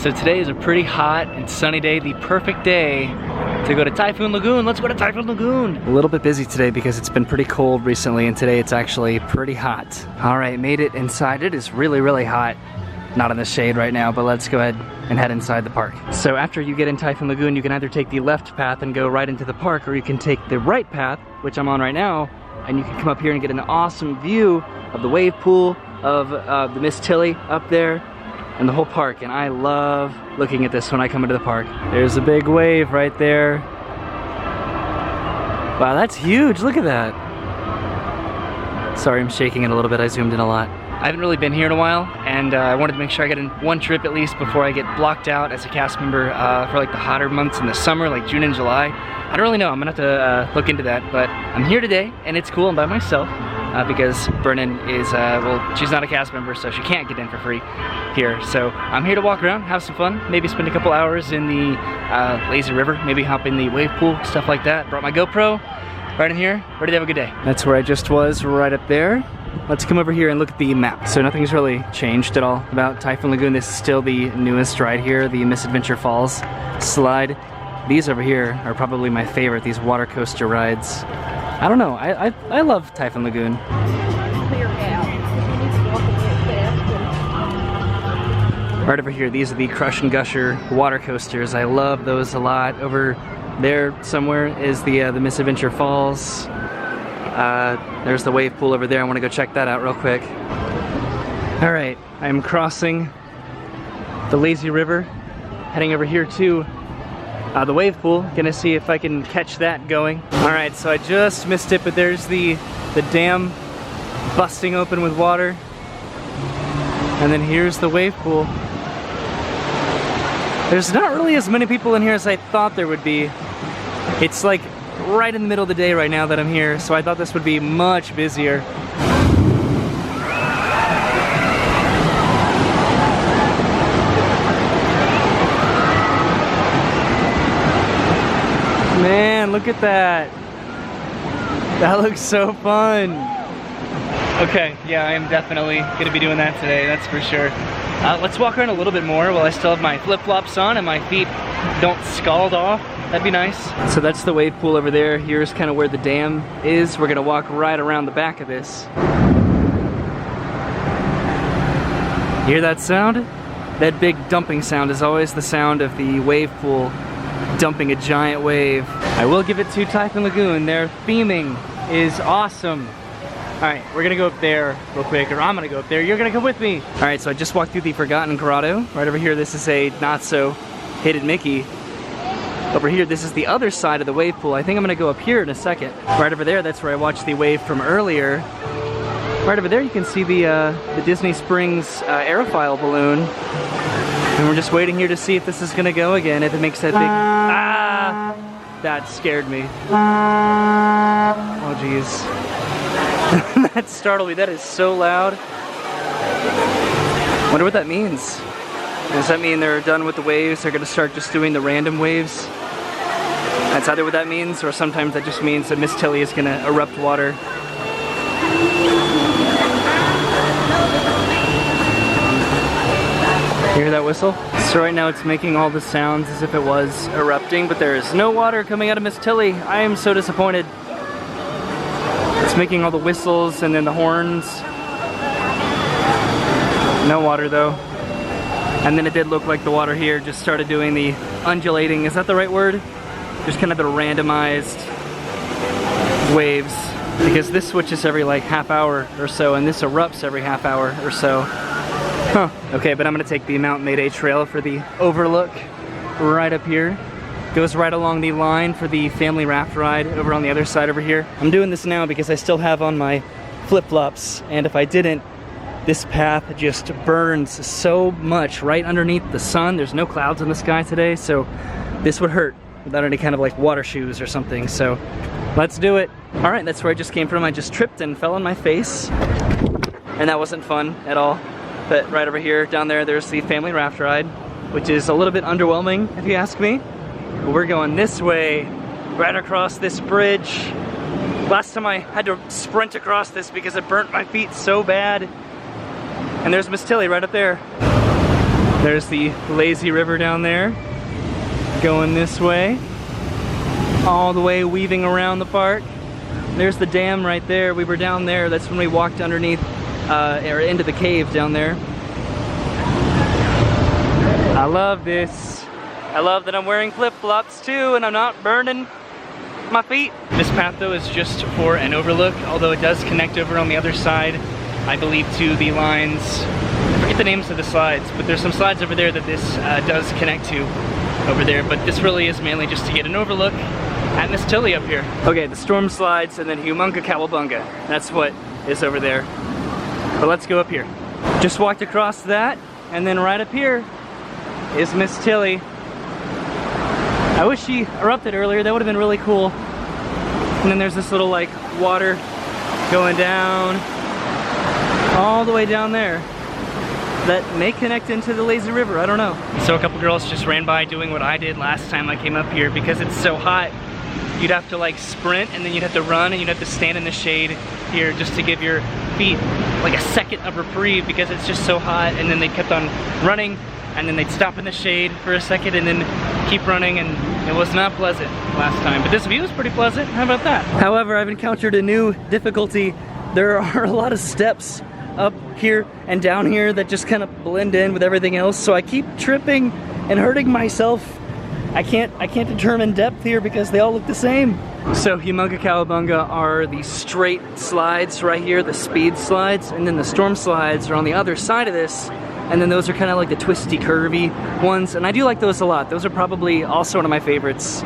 So today is a pretty hot and sunny day, the perfect day to go to Typhoon Lagoon. Let's go to Typhoon Lagoon. A little bit busy today because it's been pretty cold recently, and today it's actually pretty hot. All right, made it inside. It is really, really hot. Not in the shade right now, but let's go ahead and head inside the park. So after you get in Typhoon Lagoon, you can either take the left path and go right into the park, or you can take the right path, which I'm on right now, and you can come up here and get an awesome view of the wave pool, of the Miss Tilly up there, and the whole park. And I love looking at this when I come into the park. There's a big wave right there. Wow, that's huge. Look at that. Sorry, I'm shaking it a little bit. I zoomed in a lot. I haven't really been here in a while, and I wanted to make sure I get in one trip at least before I get blocked out as a cast member for like the hotter months in the summer, like June and July. I don't really know. I'm gonna have to look into that, but I'm here today, and it's cool. I'm by myself because Brennan is, well, she's not a cast member, so she can't get in for free here. So I'm here to walk around, have some fun, maybe spend a couple hours in the lazy river, maybe hop in the wave pool, stuff like that. Brought my GoPro right in here, ready to have a good day. That's where I just was, right up there. Let's come over here and look at the map. So nothing's really changed at all about Typhoon Lagoon. This is still the newest ride here, the Misadventure Falls slide. These over here are probably my favorite, these water coaster rides. I don't know, I love Typhoon Lagoon. Right over here, these are the Crush and Gusher water coasters. I love those a lot. Over there somewhere is the Misadventure Falls. There's the wave pool over there. I want to go check that out real quick. All right, I'm crossing the lazy river, heading over here to the wave pool. Gonna see if I can catch that going. All right, so I just missed it, but there's the dam busting open with water. And then here's the wave pool. There's not really as many people in here as I thought there would be. It's like right in the middle of the day right now that I'm here, so I thought this would be much busier. Man, look at that. That looks so fun. Okay, yeah, I am definitely gonna be doing that today, that's for sure. Let's walk around a little bit more while I still have my flip-flops on and my feet don't scald off. That'd be nice. So that's the wave pool over there. Here's kind of where the dam is. We're gonna walk right around the back of this. Hear that sound? That big dumping sound is always the sound of the wave pool dumping a giant wave. I will give it to Typhoon Lagoon. Their theming is awesome. All right, we're gonna go up there real quick, or I'm gonna go up there. You're gonna come with me. All right, so I just walked through the Forgotten Grotto. Right over here, this is a not so hidden Mickey. Over here, this is the other side of the wave pool. I think I'm gonna go up here in a second. Right over there, that's where I watched the wave from earlier. Right over there, you can see the Disney Springs aerofoil balloon. And we're just waiting here to see if this is gonna go again, if it makes that big, that scared me. Oh geez. That startled me, that is so loud. Wonder what that means. Does that mean they're done with the waves? They're gonna start just doing the random waves? That's either what that means, or sometimes that just means that Miss Tilly is gonna erupt water. You hear that whistle? So right now it's making all the sounds as if it was erupting, but there is no water coming out of Miss Tilly. I am so disappointed. It's making all the whistles and then the horns. No water though. And then it did look like the water here just started doing the undulating, is that the right word? Just kind of the randomized waves. Because this switches every like half hour or so, and this erupts every half hour or so. Huh, okay, but I'm gonna take the Mount Mayday Trail for the overlook right up here. Goes right along the line for the family raft ride over on the other side over here. I'm doing this now because I still have on my flip-flops, and if I didn't, this path just burns so much right underneath the sun. There's no clouds in the sky today, so this would hurt without any kind of like water shoes or something, so let's do it. All right, that's where I just came from. I just tripped and fell on my face, and that wasn't fun at all. But right over here, down there, there's the family raft ride, which is a little bit underwhelming, if you ask me. But we're going this way, right across this bridge. Last time I had to sprint across this because it burnt my feet so bad. And there's Miss Tilly right up there. There's the lazy river down there, going this way, all the way weaving around the park. There's the dam right there. We were down there. That's when we walked underneath, or into the cave down there. I love this. I love that I'm wearing flip-flops too, and I'm not burning my feet. This path though is just for an overlook, although it does connect over on the other side, I believe, to the lines. I forget the names of the slides, but there's some slides over there that this does connect to over there, but this really is mainly just to get an overlook at Miss Tilly up here. Okay, the storm slides and then Humunga Cowabunga. That's what is over there. But let's go up here. Just walked across that, and then right up here is Miss Tilly. I wish she erupted earlier. That would have been really cool. And then there's this little like water going down all the way down there that may connect into the lazy river. I don't know. So a couple girls just ran by doing what I did last time I came up here. Because it's so hot, you'd have to like sprint, and then you'd have to run, and you'd have to stand in the shade here just to give your feet like a second of reprieve, because it's just so hot. And then they kept on running, and then they'd stop in the shade for a second and then keep running, and it was not pleasant last time. But this view is pretty pleasant. How about that? However, I've encountered a new difficulty. There are a lot of steps up here and down here that just kind of blend in with everything else, so I keep tripping and hurting myself. I can't determine depth here because they all look the same. So Humunga Cowabunga are the straight slides right here, the speed slides, and then the storm slides are on the other side of this, and then those are kind of like the twisty, curvy ones, and I do like those a lot. Those are probably also one of my favorites,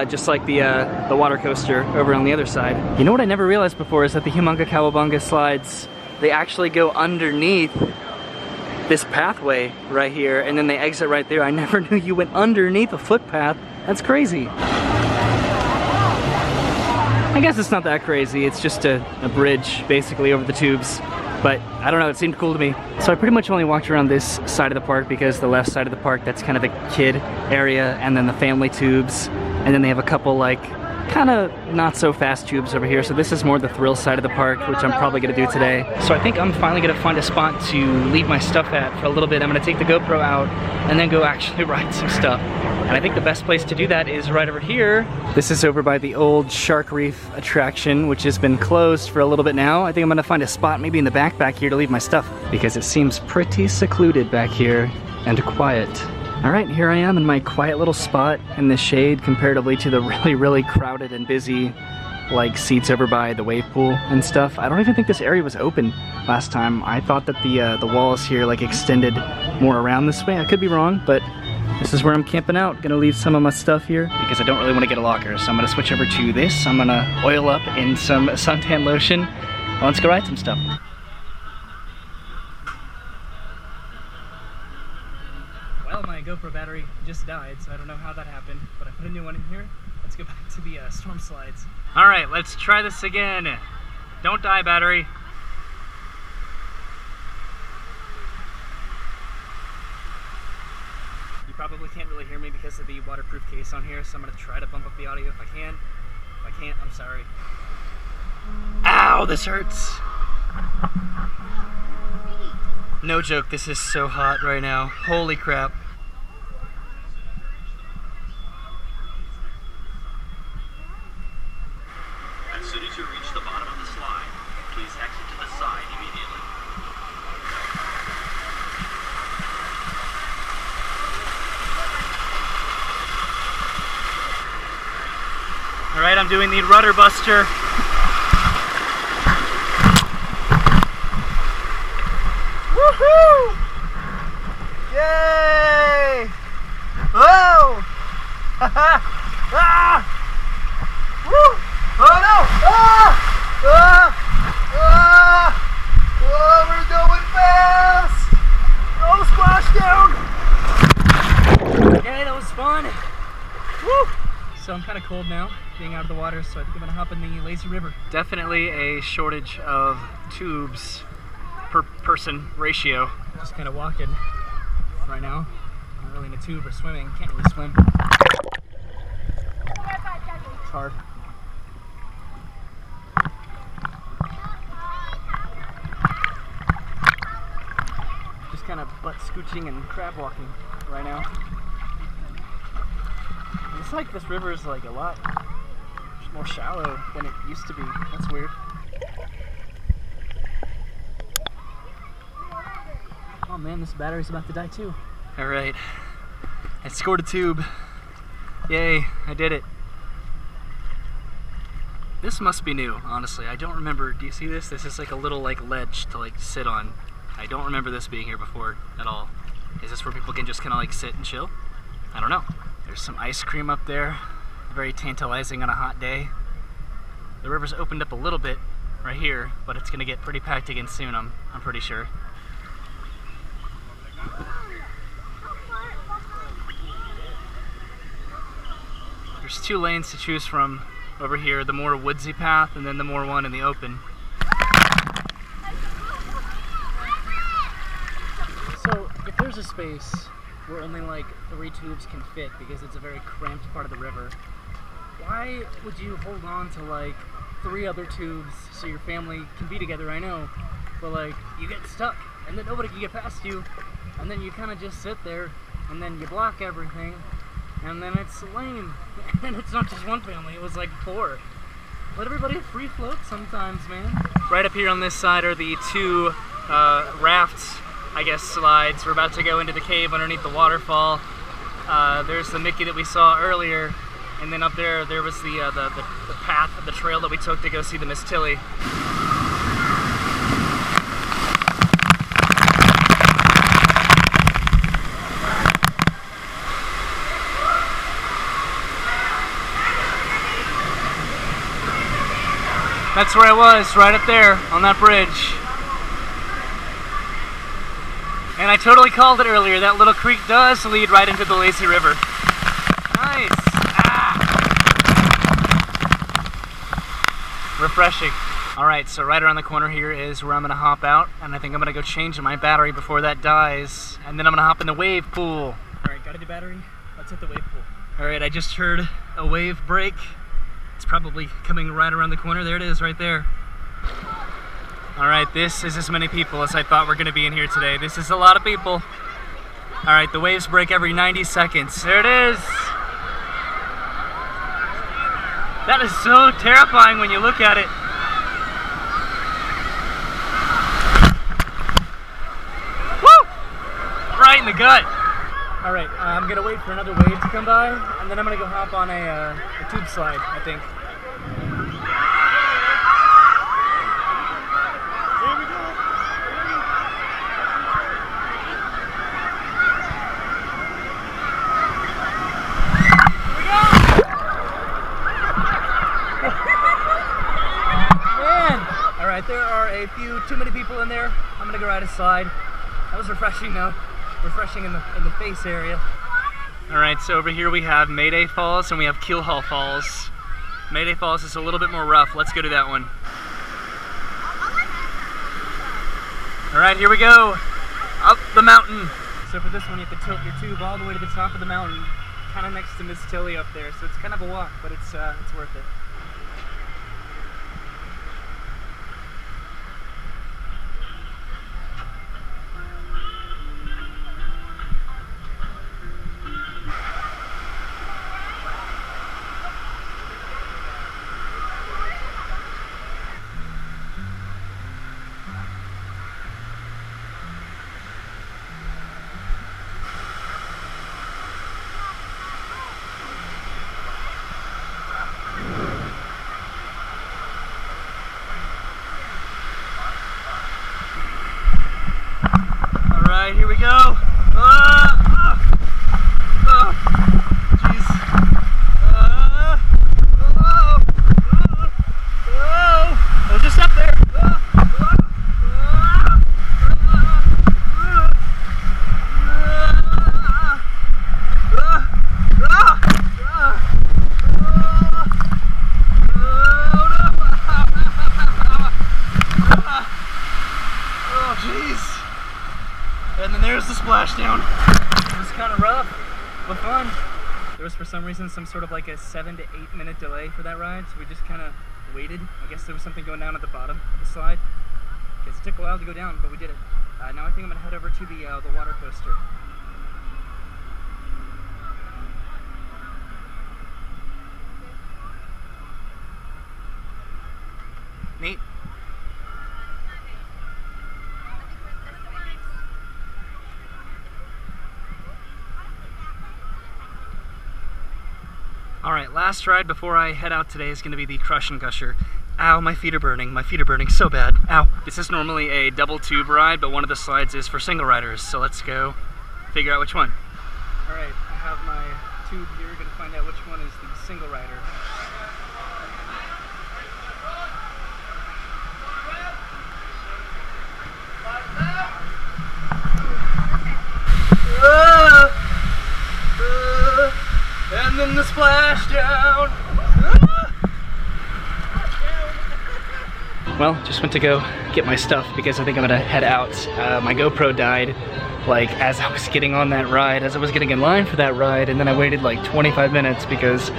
just like the water coaster over on the other side. You know what I never realized before is that the Humunga Cowabunga slides, they actually go underneath this pathway right here, and then they exit right there. I never knew you went underneath a footpath. That's crazy. I guess it's not that crazy. It's just a bridge basically over the tubes. But I don't know, it seemed cool to me. So I pretty much only walked around this side of the park because the left side of the park, that's kind of the kid area, and then the family tubes. And then they have a couple like kind of not so fast tubes over here. So this is more the thrill side of the park, which I'm probably gonna do today. So I think I'm finally gonna find a spot to leave my stuff at for a little bit. I'm gonna take the GoPro out and then go actually ride some stuff. And I think the best place to do that is right over here. This is over by the old Shark Reef attraction, which has been closed for a little bit now. I think I'm gonna find a spot maybe in the back here to leave my stuff, because it seems pretty secluded back here and quiet. All right, here I am in my quiet little spot in the shade comparatively to the really crowded and busy like seats over by the wave pool and stuff. I don't even think this area was open last time. I thought that the walls here like extended more around this way. I could be wrong, but this is where I'm camping out. Gonna leave some of my stuff here because I don't really want to get a locker. So I'm gonna switch over to this. I'm gonna oil up in some suntan lotion. Well, let's go ride some stuff. Well, my GoPro battery just died, so I don't know how that happened, but I put a new one in here. Let's go back to the storm slides. All right, let's try this again. Don't die, battery. You probably can't really hear me because of the waterproof case on here, so I'm gonna try to bump up the audio if I can. If I can't, I'm sorry. Ow, this hurts. No joke, this is so hot right now. Holy crap. As soon as you reach the bottom of the slide, please exit to the side immediately. All right, I'm doing the rudder buster. Woohoo! Yay! Whoa! Ah! Woo! Oh no! Ah! Ah! Ah! Oh, we're going fast! Oh, splash down! Yay, that was fun! Woo! So I'm kind of cold now, being out of the water, so I think I'm gonna hop in the lazy river. Definitely a shortage of tubes per person ratio. Just kind of walking right now. Not really in a tube or swimming. Can't really swim. It's hard. kind of butt scooching and crab walking right now. It's like this river is like a lot more shallow than it used to be. That's weird. Oh man, this battery's about to die too. Alright, I scored a tube. Yay, I did it. This must be new, honestly. I don't remember. Do you see this? This is like a little like ledge to like sit on. I don't remember this being here before at all. Is this where people can just kind of like sit and chill? I don't know. There's some ice cream up there. Very tantalizing on a hot day. The river's opened up a little bit right here, but it's gonna get pretty packed again soon, I'm pretty sure. There's 2 lanes to choose from over here, the more woodsy path and then the more one in the open. So if there's a space where only like 3 tubes can fit because it's a very cramped part of the river, why would you hold on to like 3 other tubes so your family can be together? I know, but like you get stuck and then nobody can get past you, and then you kind of just sit there and then you block everything, and then it's lame. And it's not just one family, it was like 4. Let everybody free float sometimes, man. Right up here on this side are the 2 rafts, I guess, slides. We're about to go into the cave underneath the waterfall. There's the Mickey that we saw earlier, and then up there, there was the path, the trail that we took to go see the Miss Tilly. That's where I was, right up there on that bridge. And I totally called it earlier. That little creek does lead right into the lazy river. Nice. Ah. Refreshing. Alright, so right around the corner here is where I'm going to hop out. And I think I'm going to go change my battery before that dies. And then I'm going to hop in the wave pool. Alright, got a new battery. Let's hit the wave pool. Alright, I just heard a wave break. It's probably coming right around the corner. There it is, right there. Alright, this is as many people as I thought were going to be in here today. This is a lot of people. Alright, the waves break every 90 seconds. There it is! That is so terrifying when you look at it. Woo! Right in the gut. Alright, I'm going to wait for another wave to come by, and then I'm going to go hop on a tube slide, I think. There are a few too many people in there. I'm gonna go ride a slide. That was refreshing though. Refreshing in the face area. Alright, so over here we have Mayday Falls and we have Keelhaul Falls. Mayday Falls is a little bit more rough. Let's go to that one. Alright, here we go. Up the mountain. So for this one you have to tilt your tube all the way to the top of the mountain, kind of next to Miss Tilly up there. So it's kind of a walk, but it's worth it. Here we go. Jeez. I was just up there. Oh, jeez. And then there's the splashdown. It was kind of rough, but fun. There was for some reason some sort of like a 7 to 8 minute delay for that ride, so we just kind of waited. I guess there was something going down at the bottom of the slide, because it took a while to go down, but we did it. Now I think I'm gonna head over to the water coaster. Neat. Alright, last ride before I head out today is going to be the Crush and Gusher. Ow, my feet are burning. My feet are burning so bad. Ow. This is normally a double tube ride, but one of the slides is for single riders, so let's go figure out which one. Alright, I have my tube here, going to find out which one is the single rider. And then the splashdown. Well, just went to go get my stuff because I think I'm gonna head out. My GoPro died like as I was getting on that ride, as I was getting in line for that ride, and then I waited like 25 minutes because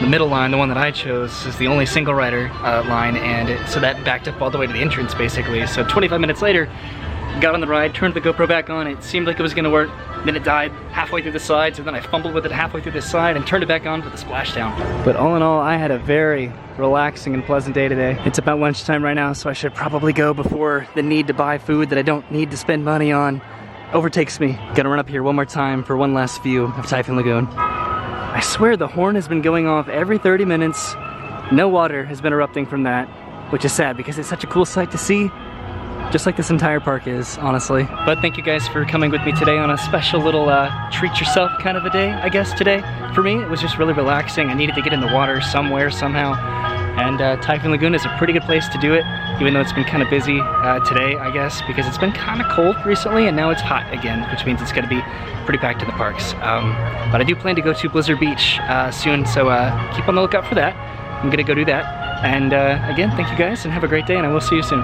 the middle line, the one that I chose, is the only single rider line, and so that backed up all the way to the entrance basically. So 25 minutes later, got on the ride, turned the GoPro back on, it seemed like it was gonna work, then it died halfway through the slides, and then I fumbled with it halfway through the slide and turned it back on for the splashdown. But all in all, I had a very relaxing and pleasant day today. It's about lunchtime right now, so I should probably go before the need to buy food that I don't need to spend money on overtakes me. Gonna run up here one more time for one last view of Typhoon Lagoon. I swear the horn has been going off every 30 minutes. No water has been erupting from that, which is sad because it's such a cool sight to see. Just like this entire park is, honestly. But thank you guys for coming with me today on a special little treat yourself kind of a day, I guess, today. For me, it was just really relaxing. I needed to get in the water somewhere, somehow. And Typhoon Lagoon is a pretty good place to do it, even though it's been kind of busy today, I guess, because it's been kind of cold recently, and now it's hot again, which means it's going to be pretty packed in the parks. But I do plan to go to Blizzard Beach soon, so keep on the lookout for that. I'm going to go do that. And again, thank you guys, and have a great day, and I will see you soon.